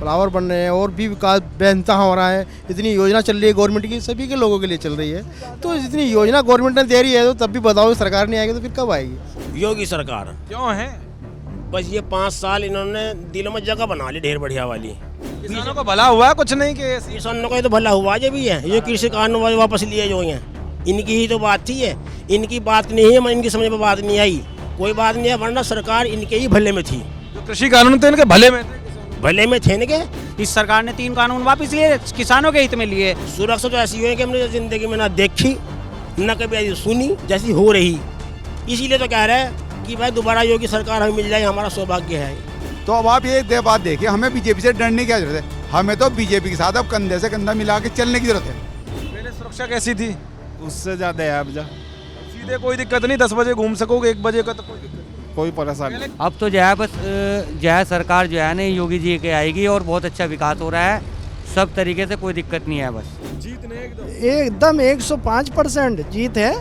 Flower बन रहे हैं और भी विकास बेनतहा हो रहा है। इतनी योजना चल रही है गवर्नमेंट की, सभी के लोगों के लिए चल रही है। तो इतनी योजना गवर्नमेंट ने दे रही है तो तब भी बताओ सरकार नहीं आएगी तो फिर कब आएगी? योगी सरकार क्यों है? बस ये 5 साल इन्होंने दिलों में जगह बना ली ढेर बढ़िया वाली। किसानों को भला हुआ है कुछ नहीं कि किसानों का तो भला हुआ जो भी है, ये कृषि कानून वापस लिए जो हैं, इनकी ही तो बात थी। है इनकी बात नहीं है, इनकी समझ में बात नहीं आई, कोई बात नहीं है, वरना सरकार इनके ही भले में थी। जो कृषि कानून थे इनके भले में थे, भले में थे इनके। इस सरकार ने 3 कानून वापस लिए, किसानों के हित में लिए। सुरक्षा तो ऐसी हुई है कि हमने जिंदगी में ना देखी ना कभी ऐसी सुनी जैसी हो रही। इसीलिए तो कह रहे हैं कि भाई दोबारा योगी सरकार हमें मिल जाए, हमारा सौभाग्य है। तो अब आप ये बात देखिए, हमें बीजेपी से डरने की क्या जरूरत है? हमें तो बीजेपी के साथ अब कंधे से कंधा मिला के चलने की जरूरत है। पहले सुरक्षा कैसी थी? उससे ज्यादा है अब सीधे कोई दिक्कत नहीं, 10 बजे घूम सकोगे, 1 बजे का तो कोई दिक्कत नहीं। कोई परेशानी। अब तो जो है बस जो है सरकार जो है ना योगी जी के आएगी और बहुत अच्छा विकास हो रहा है, सब तरीके से कोई दिक्कत नहीं है। बस जीतने एकदम 105% जीत है।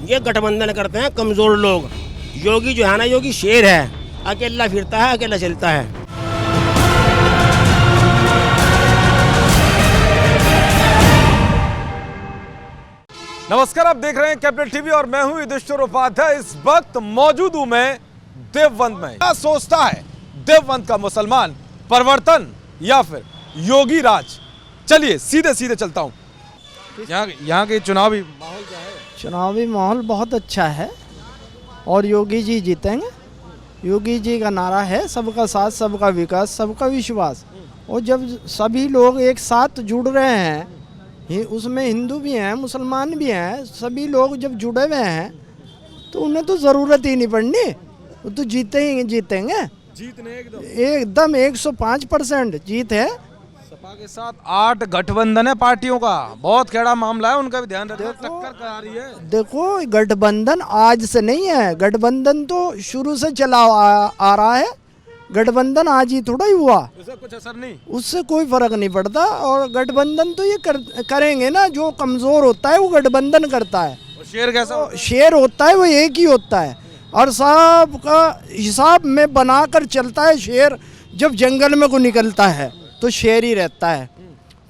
ये गठबंधन करते हैं कमजोर लोग। योगी जो है ना, योगी शेर है, अकेला फिरता है, अकेला चलता है। नमस्कार, आप देख रहे हैं कैपिटल टीवी और मैं हूं युधिष्ठिर उपाध्याय। इस वक्त मौजूद हूं मैं देवबंद में। क्या सोचता है देवबंद का मुसलमान, परिवर्तन या फिर योगी राज? चलिए सीधे सीधे चलता हूं। यहाँ के चुनावी माहौल क्या है? चुनावी माहौल बहुत अच्छा है और योगी जी जीतेंगे। योगी जी का नारा है सबका साथ, सबका विकास, सबका विश्वास। और जब सभी लोग एक साथ जुड़ रहे हैं, उसमें हिंदू भी हैं, मुसलमान भी हैं, सभी लोग जब जुड़े हुए हैं तो उन्हें तो ज़रूरत ही नहीं पड़नी, वो तो जीतेंगे। जीतने एकदम 105% जीत है। सपा के साथ 8 गठबंधन है पार्टियों का, बहुत खड़ा मामला है, उनका भी ध्यान रखना। टक्कर करा रही है। देखो, गठबंधन आज से नहीं है, गठबंधन तो शुरू से चला आ रहा है। गठबंधन आज ही थोड़ा ही हुआ, उससे कुछ असर नहीं, उससे कोई फर्क नहीं पड़ता। और गठबंधन तो ये करेंगे ना, जो कमजोर होता है वो गठबंधन करता है। शेर कैसा? शेर होता है वो एक ही होता है और सबका हिसाब में बनाकर चलता है। शेर जब जंगल में को निकलता है तो शेर ही रहता है।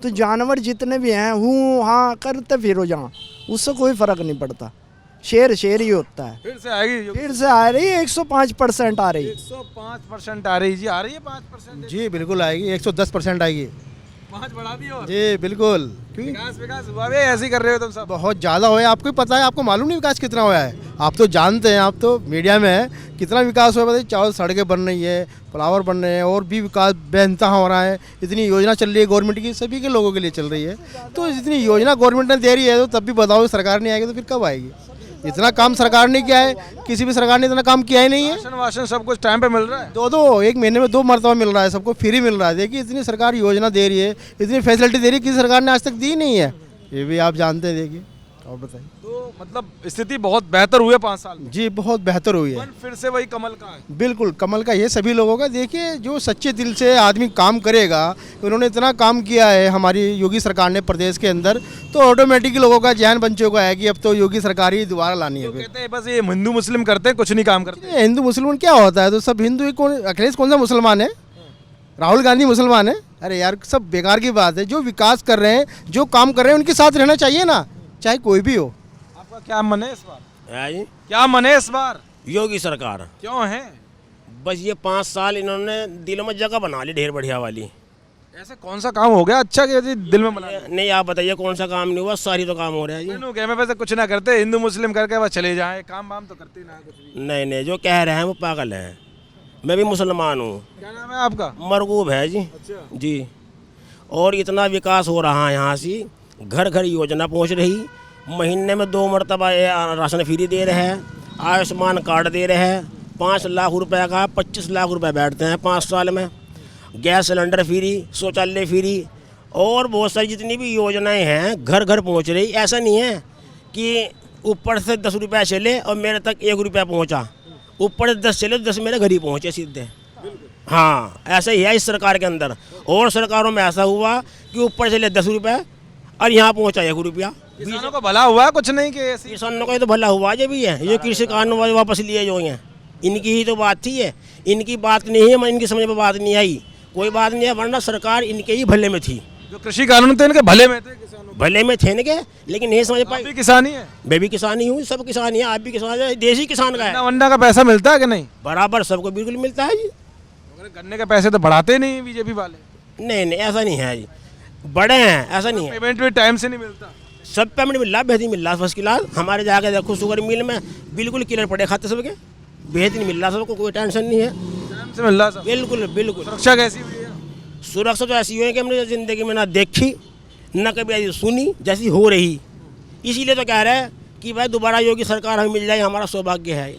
तो जानवर जितने भी हैं हूँ हाँ करते फिरो जहाँ, उससे कोई फर्क नहीं पड़ता। शेर ही होता है। फिर से आएगी? फिर से आ रही है, 105% आ रही है। 105% आ रही जी, आ रही है 5%? जी बिल्कुल आएगी, 110% आएगी। 5 बढ़ा दी और जी बिल्कुल। क्योंकि विकास हुआ है, ऐसे ही कर रहे हो तुम सब। बहुत ज़्यादा हुआ है, आपको ही पता है, आपको मालूम नहीं विकास कितना हुआ है? आप तो जानते हैं, आप तो मीडिया में है, कितना विकास हुआ है बताइए। चावल सड़कें बन रही है, फ्लावर बन रहे हैं और भी विकास बेनतहा हो रहा है। इतनी योजना चल रही है गवर्नमेंट की, सभी के लोगों के लिए चल रही है। तो इतनी योजना गवर्नमेंट ने दे रही है तो तब भी बताओ सरकार नहीं आएगी तो फिर कब आएगी? इतना काम सरकार ने किया है, किसी भी सरकार ने इतना काम किया ही नहीं है। राशन सब कुछ टाइम पे मिल रहा है। 2 एक महीने में 2 मरतबा मिल रहा है, सबको फ्री मिल रहा है। देखिए इतनी सरकार योजना दे रही है, इतनी फैसिलिटी दे रही है, किसी सरकार ने आज तक दी नहीं है। ये भी आप जानते हैं। देखिए और बताइए। तो मतलब स्थिति बहुत बेहतर हुई है 5 साल में? जी बहुत बेहतर हुई है। फिर से वही कमल का है? बिल्कुल कमल का ये सभी लोगों का। देखिए जो सच्चे दिल से आदमी काम करेगा, उन्होंने इतना काम किया है हमारी योगी सरकार ने प्रदेश के अंदर, तो ऑटोमेटिकली लोगों का ध्यान बन चुका है कि अब तो योगी सरकार ही दोबारा लानी है। तो कहते हैं बस ये हिंदू मुस्लिम करते हैं, कुछ नहीं काम करते। हिंदू मुसलमान क्या होता है? तो सब हिंदू ही। कौन अखिलेश कौन सा मुसलमान है? राहुल गांधी मुसलमान है? अरे यार सब बेकार की बात है। जो विकास कर रहे हैं, जो काम कर रहे हैं, उनके साथ रहना चाहिए ना, चाहे कोई भी हो। आपका क्या मन है इस बार? जी क्या मन है इस बार? योगी सरकार। क्यों है? बस ये 5 साल इन्होंने दिलों में जगह बना ली ढेर बढ़िया वाली। ऐसे कौन सा काम हो गया अच्छा कि दिल में बना? नहीं आप बताइए कौन सा काम नहीं हुआ, सारी तो काम हो रहा है जी। मैं वैसे कुछ ना करते, हिंदू मुस्लिम करके बस चले जाए, काम वाम तो करते ना कुछ भी। नहीं जो कह रहे हैं वो पागल हैं। मैं भी मुसलमान हूँ। क्या नाम है आपका? मरगूब है जी। अच्छा। जी। और इतना विकास हो रहा है यहाँ से, घर घर योजना पहुँच रही, महीने में 2 मरतबा राशन फ्री दे रहे हैं, आयुष्मान कार्ड दे रहे हैं, 5 लाख रुपए का 25 लाख रुपए बैठते हैं 5 साल में, गैस सिलेंडर फ्री, शौचालय फ्री और बहुत सारी जितनी भी योजनाएं हैं घर घर पहुंच रही। ऐसा नहीं है कि ऊपर से 10 रुपये चले और मेरे तक 1 रुपया पहुंचा, ऊपर से 10 चले तो 10 मेरे घर ही पहुँचे सीधे। हाँ ऐसा ही है इस सरकार के अंदर। और सरकारों में ऐसा हुआ कि ऊपर चले 10 रुपये और यहाँ पहुँचा 1 रुपया। किसानों को भला हुआ है कुछ नहीं कि किसानों का तो भला हुआ जो भी है, ये कृषि कानून वापस लिए जो हैं, इनकी ही तो बात थी। है इनकी बात नहीं है, इनकी समझ में बात नहीं आई, कोई बात नहीं है, वरना सरकार इनके ही भले में थी, जो कृषि कानून थे इनके भले में थे, किसानों भले में थे इनके, लेकिन नहीं समझ के पाई। भी किसानी है। मैं भी किसान ही हूँ, सब किसान ही हैं, आप भी किसान हैं, देसी किसान का गन्ना है, वन्ना का पैसा मिलता है कि नहीं? बराबर सबको बिल्कुल मिलता है जी। मगर गन्ने के पैसे तो बढ़ाते नहीं बीजेपी वाले। नहीं नहीं, ऐसा नहीं है जी, बड़े हैं, ऐसा नहीं है, पेमेंट भी टाइम से नहीं मिलता। सब पेमेंट मिल रहा, बेहतरीन मिल रहा फर्स्ट क्लास। हमारे जाके देखो शुगर मिल में बिल्कुल क्लियर पड़े खाते सबके, बेहतरीन मिल रहा सबको, कोई टेंशन नहीं है, टाइम से मिल रहा सब। बिल्कुल बिल्कुल। सुरक्षा कैसी हुई है? सुरक्षा तो ऐसी हुई है कि हमने ज़िंदगी में ना देखी ना कभी ऐसी सुनी जैसी हो रही। इसीलिए तो कह रहे हैं कि भाई दोबारा योगी सरकार हमें मिल जाए, हमारा सौभाग्य है,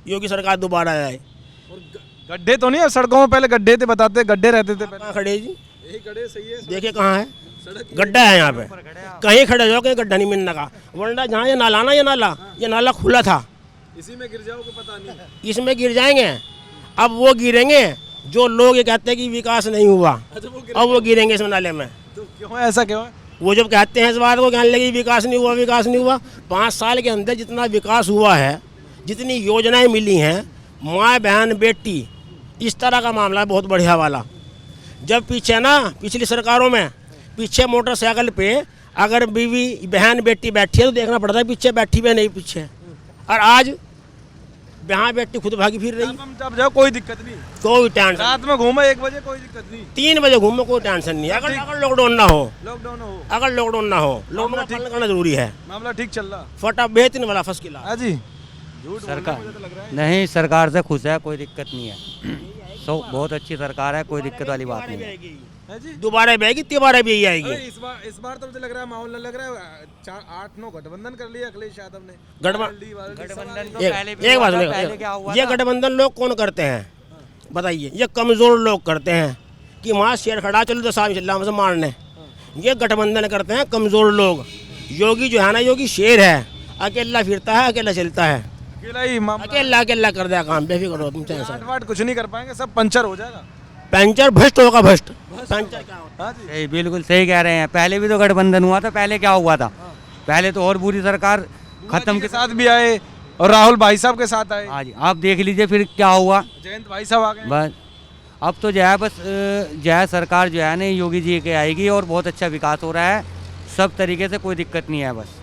योगी सरकार दोबारा आए। गड्ढे तो नहीं है सड़कों में? पहले गड्ढे थे, बताते गड्ढे रहते थे पहले। कहाँ खड़े जी? यही गड्ढे सही है। देखिए कहाँ है गड्ढा है, यहाँ पे कहीं खड़े जाओ, कहीं गड्ढा नहीं मिलने का, वरना जहाँ ये नाला ना, ये नाला खुला था, इसी में गिर जाओगे पता नहीं। इसमें गिर जाएंगे। अब वो गिरेंगे जो लोग ये कहते हैं कि विकास नहीं हुआ, अब वो गिरेंगे इस नाले में। तो क्यों है ऐसा, क्यों है? वो जब कहते हैं इस बात को, कहने लगे विकास नहीं हुआ, विकास नहीं हुआ। 5 साल के अंदर जितना विकास हुआ है, जितनी योजनाएं मिली हैं, माँ बहन बेटी, इस तरह का मामला है बहुत बढ़िया वाला। जब पीछे ना पिछली सरकारों में पीछे मोटरसाइकिल पे अगर बीवी बहन बेटी बैठी है तो देखना पड़ता है पीछे बैठी भी नहीं पीछे, और आज बहन बेटी खुद भागी फिर रही, जब जाओ कोई दिक्कत नहीं, कोई टेंशन। रात में घूमे 1 बजे कोई दिक्कत नहीं, 3 बजे घूमो कोई टेंशन नहीं। अगर लॉकडाउन ना हो, लॉकडाउन हो, अगर लॉकडाउन ना हो, लॉकडाउन का पालन करना जरूरी है। मामला ठीक चल रहा। फटा बेहतरीन वाला फर्स्ट क्लास। हाँ जी, सरकार नहीं, सरकार से खुश है, कोई दिक्कत नहीं है। बहुत अच्छी सरकार है, कोई दिक्कत वाली बात नहीं है। है जी। दोबारा भी आएगी, तिबारा भी यही अरे आएगी। इस बार तो मुझे लग रहा है माहौल लग रहा है 8-9 गठबंधन कर लिया अखिलेश यादव ने। गठबंधन तो पहले भी एक हुआ बात था, सुनिए, पहले क्या हुआ ये था? गठबंधन लोग कौन करते हैं बताइए? ये कमजोर लोग करते हैं कि वहाँ शेर खड़ा, चलो तो साहब चिल्ला हमसे मारने। ये गठबंधन करते हैं कमजोर लोग। योगी जो है ना, योगी शेर है, अकेला फिरता है, अकेला चलता है, अकेला ही मामला, अकेला कर दिया काम, बेफिक्र हो तुम टेंशन। वाट कुछ नहीं कर पाएंगे, सब पंचर हो जाएगा। पंचर भ्रष्ट होगा, भ्रष्ट पंचर क्या होता हाँ जी, सही, बिल्कुल सही कह रहे हैं। पहले भी तो गठबंधन हुआ था, पहले क्या हुआ था? पहले तो और बुरी सरकार खत्म के साथ भी आए और राहुल भाई साहब के साथ आए, हाँ जी, आप देख लीजिए फिर क्या हुआ। जयंत भाई साहब आ गए। बस अब तो जो है, बस जो है सरकार जो है ना योगी जी के आएगी और बहुत अच्छा विकास हो रहा है, सब तरीके से कोई दिक्कत नहीं है, बस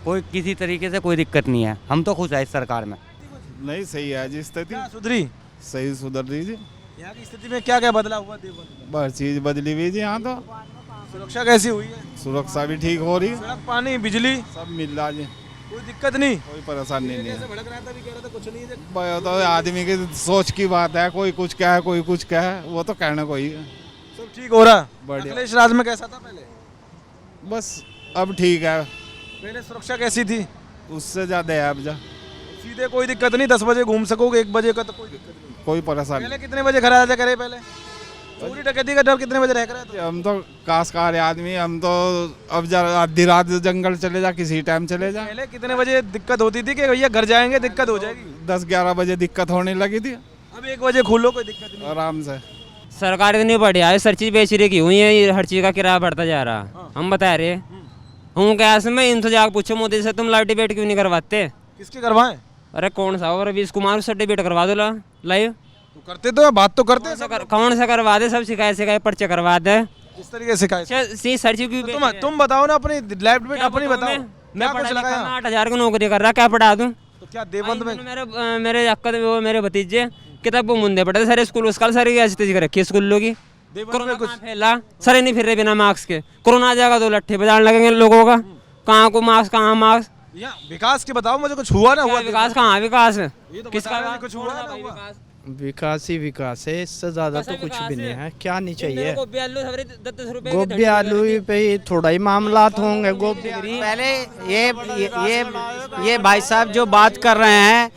कोई किसी तरीके से कोई दिक्कत नहीं है। हम तो खुश है इस सरकार में। नहीं सही है जी स्थिति, क्या सुधरी? सही सुधर दीजिए। यहाँ की स्थिति में क्या क्या बदला हुआ देवबंद? बस चीज बदली हुई जी, यहाँ तो सुरक्षा कैसी हुई है? सुरक्षा भी ठीक हो रही है, सड़क, पानी, बिजली, सब मिल रहा जी, कोई दिक्कत नहीं। कोई परेशानी नहीं है। भड़क रहा था, भी कह रहा था कुछ नहीं है। भाई तो आदमी की सोच की बात है, कोई कुछ क्या है, कोई कुछ क्या है, वो तो कहना कोई है। सब ठीक हो रहा। बढ़िया। अखिलेश राज में कैसा था पहले? बस अब ठीक है, पहले सुरक्षा कैसी थी? उससे ज्यादा है अब जा, सीधे कोई दिक्कत नहीं, 10 बजे घूम सकोगे, 1 बजे का तो कोई दिक्कत नहीं। कोई परेशानी पहले कितने बजे घर आजा करे? पहले चोरी डकैती का डर कितने बजे रह रहा नहीं। हम तो काशकार आदमी, हम तो अब जरा आधी रात जंगल चले जा, किसी टाइम चले जा। पहले कितने बजे दिक्कत होती थी कि भैया घर जाएंगे दिक्कत हो जाएगी? 10-11 बजे दिक्कत होने लगी थी, अब 1 बजे खोलो, कोई दिक्कत नहीं। आराम से। सरकार इतनी बढ़िया है, हर चीज़ बेच रही की हुई है, ये हर चीज़ का किराया बढ़ता जा रहा। हम बता रहे हूँ कैसे में इनसे जाकर पूछो मोदी से, तुम लाइट डिबेट क्यों नहीं करवाते? किसके करवाएं? अरे कौन सा और रवीश कुमार से डिबेट करवा दो लाइव। तो करते तो है, बात तो करते हैं सब। कौन सा करवा दे? सब शिकायत पर्चे करवा दे। इस तरीके से सर जी क्यों? तुम बताओ ना अपनी लाइफ डिबेट अपनी बताओ। मैं पढ़ा लिखा, मैं 8,000 की नौकरी कर रहा, क्या पढ़ा दूँ? तो क्या देवबंद में मेरे अक्कद वो मेरे भतीजे किताब वो मुंदे पढ़े सारे स्कूल उसका सारी ऐसी रखी है स्कूलों की। कोरोना कहाँ फैला? सर नहीं फिर रहे बिना मास्क के। कोरोना आ जाएगा तो लट्ठे बजाने लगेंगे लोगों का। कहाँ को मास्क, कहाँ मास्क? विकास के बताओ मुझे, कुछ हुआ ना हुआ? विकास कहाँ? विकास किसका कुछ हुआ ना हुआ? विकास ही विकास है, इससे ज्यादा तो कुछ भी नहीं है। क्या नहीं चाहिए? गोभी आलू 10 रुपए गोभी आलू पे ही थोड़ा ही मामलात होंगे। गोभी पहले ये भाई साहब जो बात कर रहे हैं,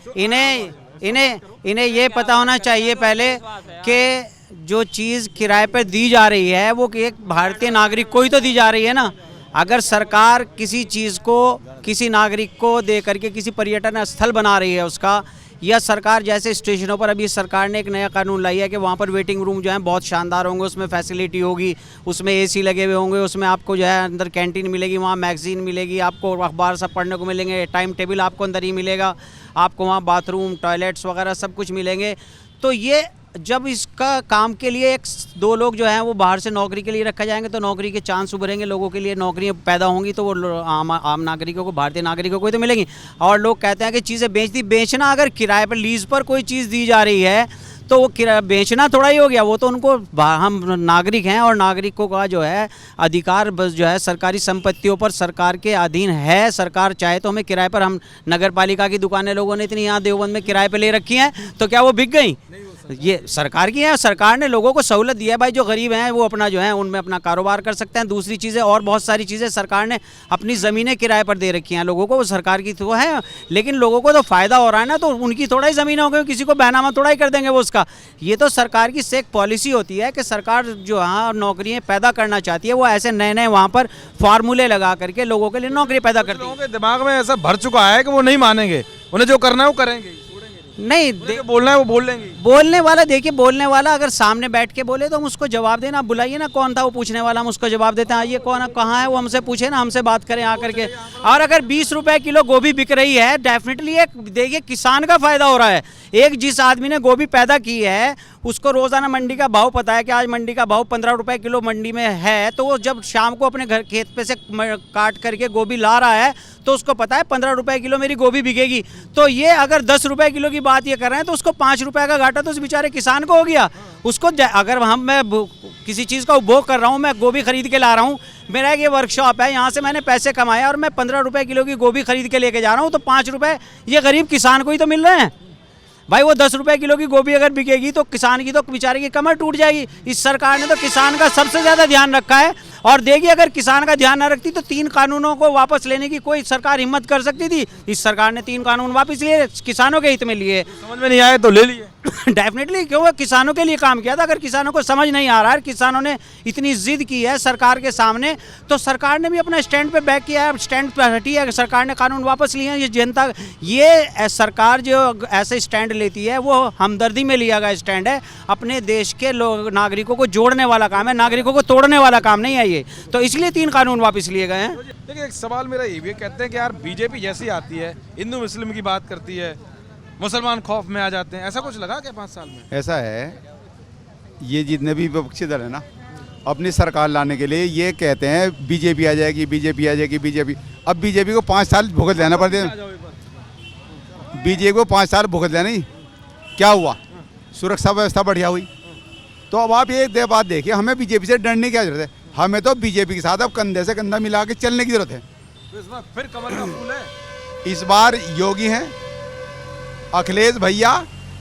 इन्हें ये पता होना चाहिए पहले कि जो चीज़ किराए पर दी जा रही है वो एक भारतीय नागरिक को ही तो दी जा रही है ना। अगर सरकार किसी चीज़ को किसी नागरिक को दे करके किसी पर्यटन स्थल बना रही है उसका, या सरकार जैसे स्टेशनों पर अभी सरकार ने एक नया कानून लाई है कि वहाँ पर वेटिंग रूम जो है बहुत शानदार होंगे, उसमें फैसिलिटी होगी, उसमें एसी लगे हुए होंगे, उसमें आपको जो है अंदर कैंटीन मिलेगी, वहाँ मैगजीन मिलेगी, आपको अखबार सब पढ़ने को मिलेंगे, टाइम टेबल आपको अंदर ही मिलेगा, आपको वहाँ बाथरूम टॉयलेट्स वगैरह सब कुछ मिलेंगे। तो ये जब इसका काम के लिए एक दो लोग जो हैं वो बाहर से नौकरी के लिए रखा जाएंगे तो नौकरी के चांस उभरेंगे, लोगों के लिए नौकरियां पैदा होंगी तो वो आम नागरिकों को, भारतीय नागरिकों को तो मिलेंगी। और लोग कहते हैं कि चीज़ें बेचना, अगर किराए पर लीज पर कोई चीज़ दी जा रही है तो वो बेचना थोड़ा ही हो गया, वो तो उनको, हम नागरिक हैं और नागरिकों का जो है अधिकार बस जो है सरकारी संपत्तियों पर सरकार के अधीन है। सरकार चाहे तो हमें किराए पर, हम नगर पालिका की दुकानें लोगों ने इतनी यहाँ देवबंद में किराए पे ले रखी हैं तो क्या वो बिक गई? ये सरकार की है, सरकार ने लोगों को सहूलत दिया है भाई, जो गरीब हैं वो अपना जो है उनमें अपना कारोबार कर सकते हैं। दूसरी चीज़ें और बहुत सारी चीज़ें सरकार ने अपनी ज़मीनें किराए पर दे रखी हैं लोगों को, वो सरकार की तो है, लेकिन लोगों को तो फ़ायदा हो रहा है ना, तो उनकी थोड़ा ही ज़मीन हो गई, किसी को बैनामा थोड़ा ही कर देंगे वो उसका। ये तो सरकार की एक पॉलिसी होती है कि सरकार जो यहाँ नौकरियाँ पैदा करना चाहती है वो ऐसे नए नए वहाँ पर फार्मूले लगा करके लोगों के लिए नौकरी पैदा करती है। लोगों के दिमाग में ऐसा भर चुका है कि वो नहीं मानेंगे, उन्हें जो करना है वो करेंगे, नहीं बोलना है वो बोल लेंगे। बोलने वाला, देखिए बोलने वाला अगर सामने बैठ के बोले तो हम उसको जवाब देना, बुलाइए ना कौन था वो पूछने वाला, हम उसको जवाब देते हैं। ये कौन है, कहाँ है, वो हमसे पूछे ना, हमसे बात करें आकर के। और अगर 20 रुपए किलो गोभी बिक रही है, डेफिनेटली एक देखिए किसान का फायदा हो रहा है। एक जिस आदमी ने गोभी पैदा की है उसको रोजाना मंडी का भाव पता है कि आज मंडी का भाव 15 रुपए किलो मंडी में है, तो वो जब शाम को अपने घर खेत पे से काट करके गोभी ला रहा है तो उसको पता है 15 रुपए किलो मेरी गोभी बिकेगी। तो ये अगर 10 रुपए किलो की बात ये कर रहे हैं तो उसको 5 रुपए का घाटा तो उस बेचारे किसान को हो गया। उसको अगर मैं किसी चीज़ का उपभोग कर रहा हूँ, मैं गोभी खरीद के ला रहा हूँ, मेरा एक ये वर्कशॉप है, यहाँ से मैंने पैसे कमाए और मैं 15 रुपए किलो की गोभी खरीद के लेके जा रहा हूँ, तो 5 रुपए ये गरीब किसान को ही तो मिल रहे हैं भाई। वो 10 रुपए किलो की गोभी अगर बिकेगी तो किसान की तो बेचारे की कमर टूट जाएगी। इस सरकार ने तो किसान का सबसे ज़्यादा ध्यान रखा है। और देखिए अगर किसान का ध्यान न रखती तो 3 कानूनों को वापस लेने की कोई सरकार हिम्मत कर सकती थी। इस सरकार ने 3 कानून वापस लिए, किसानों के हित में लिए। समझ में नहीं आए तो ले लिए डेफिनेटली, क्यों, किसानों के लिए काम किया था। अगर किसानों को समझ नहीं आ रहा है, किसानों ने इतनी जिद की है सरकार के सामने, तो सरकार ने भी अपना स्टैंड पे बैक किया है, स्टैंड पर हटी है, सरकार ने कानून वापस लिए हैं। ये जनता, ये सरकार जो ऐसे स्टैंड लेती है वो हमदर्दी में लिया गया स्टैंड है, अपने देश के लोग नागरिकों को जोड़ने वाला काम है, नागरिकों को तोड़ने वाला काम नहीं है ये, तो इसलिए 3 कानून वापस लिए गए हैं। देखिए एक सवाल मेरा ये भी, कहते हैं कि यार बीजेपी जैसी आती है, हिंदू मुस्लिम की बात करती है, मुसलमान खौफ में आ जाते हैं, ऐसा कुछ लगा क्या 5 साल में? ऐसा है, ये जितने भी विपक्षी दल है ना, अपनी सरकार लाने के लिए ये कहते हैं बीजेपी आ जाएगी, बीजेपी आ जाएगी, बीजेपी। अब बीजेपी को 5 साल भुगत लेना पड़ता है, बीजेपी को 5 साल भुगत लेना ही क्या हुआ, सुरक्षा व्यवस्था बढ़िया हुई। तो अब आप ये बात देखिए, हमें बीजेपी से डरने की क्या जरूरत है, हमें तो बीजेपी के साथ अब कंधे से कंधा मिला के चलने की जरूरत है। तो इस बार फिर कमल का फूल है, इस बार योगी हैं, अखिलेश भैया,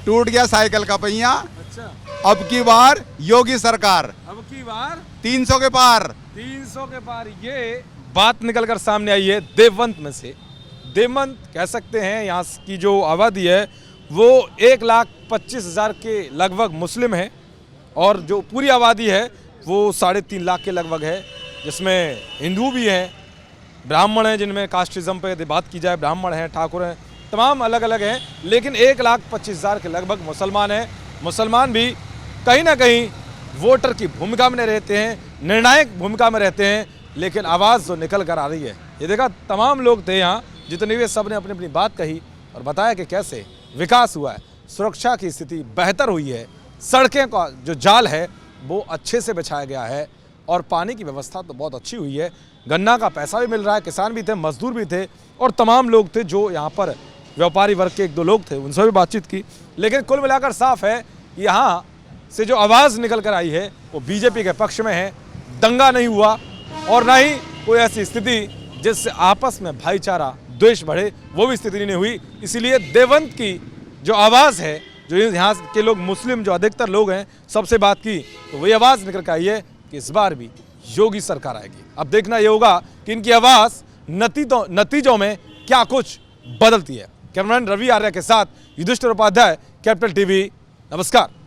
टूट गया साइकिल का पहिया। अच्छा, अब की बार योगी सरकार, अब की बार 300 के पार, 300 के पार। ये बात निकलकर सामने आई है देवबंद में से। देवबंद कह सकते हैं यहाँ की जो आबादी है वो 1,25,000 के लगभग मुस्लिम है, और जो पूरी आबादी है वो 3.5 लाख के लगभग है, जिसमें हिंदू भी हैं, ब्राह्मण हैं, जिनमें कास्टिज्म पे बात की जाए, ब्राह्मण हैं, ठाकुर हैं, तमाम अलग अलग हैं, लेकिन 1,25,000 के लगभग मुसलमान हैं। मुसलमान भी कहीं ना कहीं वोटर की भूमिका में रहते हैं, निर्णायक भूमिका में रहते हैं, लेकिन आवाज़ जो निकल कर आ रही है, ये देखा तमाम लोग थे यहाँ, जितने भी सब ने अपनी अपनी बात कही और बताया कि कैसे विकास हुआ है, सुरक्षा की स्थिति बेहतर हुई है, सड़कें का जो जाल है वो अच्छे से बिछाया गया है, और पानी की व्यवस्था तो बहुत अच्छी हुई है। गन्ना का पैसा भी मिल रहा है, किसान भी थे, मजदूर भी थे, और तमाम लोग थे जो यहाँ पर व्यापारी वर्ग के 1-2 लोग थे, उनसे भी बातचीत की। लेकिन कुल मिलाकर साफ है, यहाँ से जो आवाज़ निकल कर आई है वो बीजेपी के पक्ष में है। दंगा नहीं हुआ और ना ही कोई ऐसी स्थिति जिससे आपस में भाईचारा, द्वेष बढ़े, वो भी स्थिति नहीं हुई। इसीलिए देवबंद की जो आवाज़ है, जो यहाँ के लोग मुस्लिम जो अधिकतर लोग हैं, सबसे बात की तो वही आवाज़ निकल कर आई है कि इस बार भी योगी सरकार आएगी। अब देखना ये होगा कि इनकी आवाज़ नतीजों में क्या कुछ बदलती है। कैमरामैन रवि आर्या के साथ युधिष्ठिर उपाध्याय, कैपिटल टीवी। नमस्कार।